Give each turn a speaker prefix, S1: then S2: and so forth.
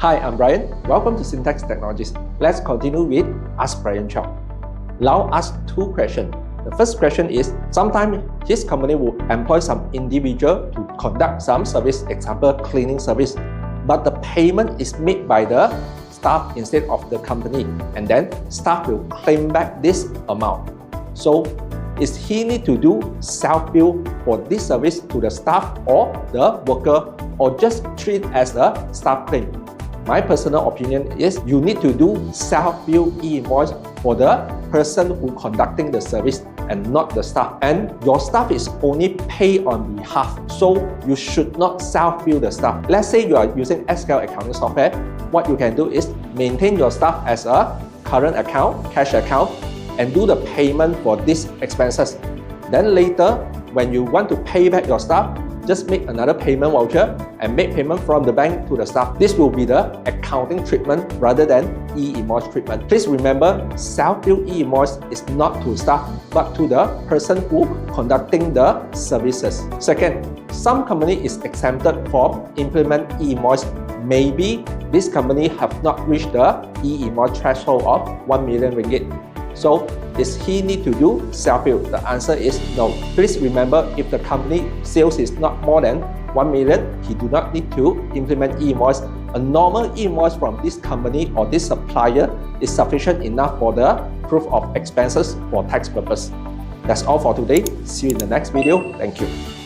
S1: Hi, I'm Brian. Welcome to Syntax Technologies. Let's continue with Ask Bryan Cheong. Now ask two questions. The first question is, sometimes his company will employ some individual to conduct some service, example cleaning service, but the payment is made by the staff instead of the company, and then staff will claim back this amount. So, is he need to do self-bill for this service to the staff or the worker, or just treat as a staff claim? My personal opinion is you need to do self-billed e-invoice for the person who conducting the service and not the staff. And your staff is only paid on behalf, so you should not self-bill the staff. Let's say you are using Excel accounting software. What you can do is maintain your staff as a current account, cash account, and do the payment for these expenses. Then later, when you want to pay back your staff, just make another payment voucher and make payment from the bank to the staff. This will be the accounting treatment rather than e-invoice treatment. Please remember, self-billed e-invoice is not to staff but to the person who conducting the services. Second, some company is exempted from implement e-invoice. Maybe this company have not reached the e-invoice threshold of 1 million ringgit. So, is he need to do self-bill? The answer is no. Please remember, if the company sales is not more than 1 million, he do not need to implement e-invoice. A normal e-invoice from this company or this supplier is sufficient enough for the proof of expenses for tax purpose. That's all for today. See you in the next video. Thank you.